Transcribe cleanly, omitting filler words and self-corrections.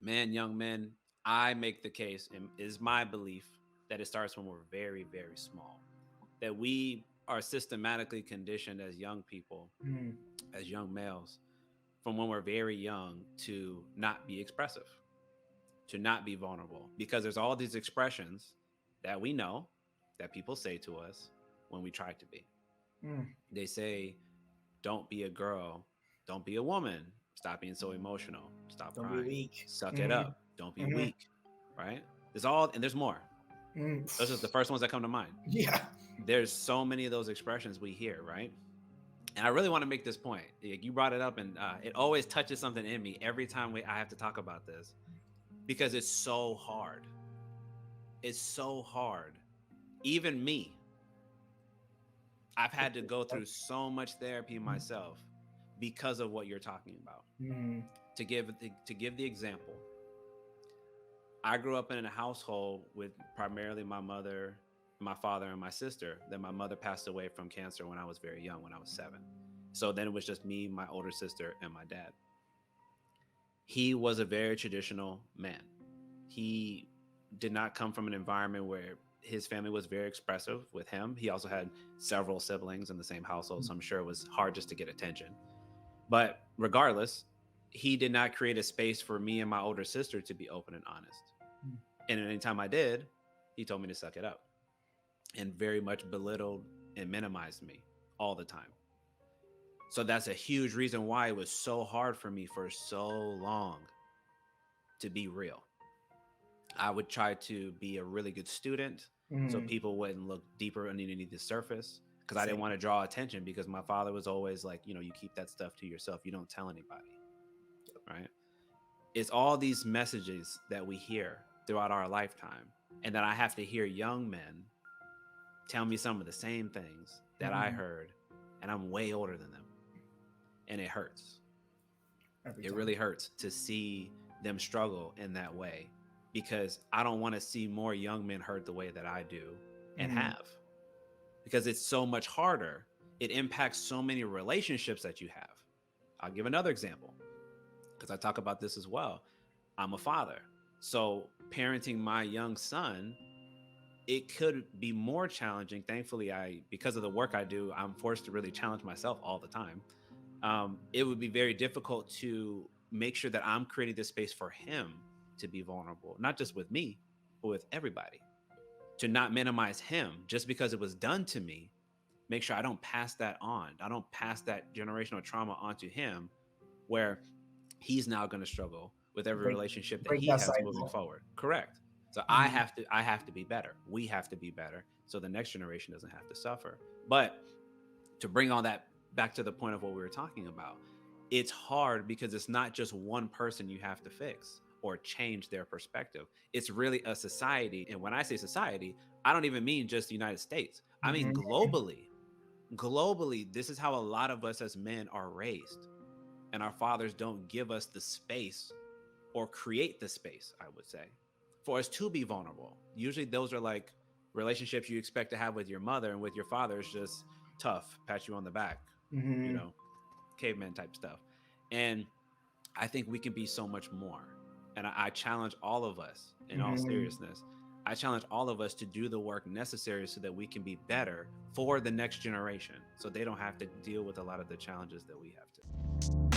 Man, young men, I make the case, and is my belief that it starts when we're very, very small. That we are systematically conditioned as young people, Mm, as young males, from when we're very young to not be expressive, to not be vulnerable, because there's all these expressions that we know that people say to us when we try to be. mm. They say, don't be a girl, don't be a woman, stop being so emotional, stop Don't be crying, weak. suck it Mm, up, don't be mm, weak, right? There's all, and there's more. mm. Those are the first ones that come to mind. Yeah. There's so many of those expressions we hear, right? And I really want to make this point. Like, you brought it up, and it always touches something in me every time I have to talk about this because it's so hard. It's so hard. Even me, I've had to go through so much therapy myself because of what you're talking about. Mm, To give the example, I grew up in a household with primarily my mother, my father, and my sister. Then my mother passed away from cancer when I was very young, when I was 7. So then it was just me, my older sister, and my dad. He was a very traditional man. He did not come from an environment where his family was very expressive with him. He also had several siblings in the same household, so I'm sure it was hard just to get attention. But regardless, he did not create a space for me and my older sister to be open and honest. mm. And anytime I did, he told me to suck it up and very much belittled and minimized me all the time. So that's a huge reason why it was so hard for me for so long to be real. I would try to be a really good student so Mm. people wouldn't look deeper underneath the surface because I didn't Same. want to draw attention because my father was always like, you keep that stuff to yourself. You don't tell anybody, right? It's all these messages that we hear throughout our lifetime. And then I have to hear young men tell me some of the same things that I Mm. heard, and I'm way older than them. And it hurts. Every It time. really hurts to see them struggle in that way because I don't want to see more young men hurt the way that I do and Mm. have because it's so much harder. It impacts so many relationships that you have. I'll give another example because I talk about this as well. I'm a father. So, parenting my young son, it could be more challenging. Thankfully, because of the work I do, I'm forced to really challenge myself all the time. It would be very difficult to make sure that I'm creating this space for him to be vulnerable, not just with me, but with everybody. To not minimize him just because it was done to me, make sure I don't pass that on. I don't pass that generational trauma onto him where he's now going to struggle with every Break relationship that break he that has moving cycle. forward. Correct. So I Mm. have to I have to be better. We have to be better so the next generation doesn't have to suffer. But to bring all that back to the point of what we were talking about, it's hard because it's not just one person you have to fix or change their perspective. It's really a society. And when I say society, I don't even mean just the United States. I mean Mhm. globally. Globally, this is how a lot of us as men are raised. And our fathers don't give us the space or create the space, I would say, for us to be vulnerable. Usually those are like relationships you expect to have with your mother, and with your father it's just tough, pat you on the back, you Mhm. know, caveman type stuff. And I think we can be so much more. And I challenge all of us, in all Mhm. seriousness, I challenge all of us to do the work necessary so that we can be better for the next generation so they don't have to deal with a lot of the challenges that we have to.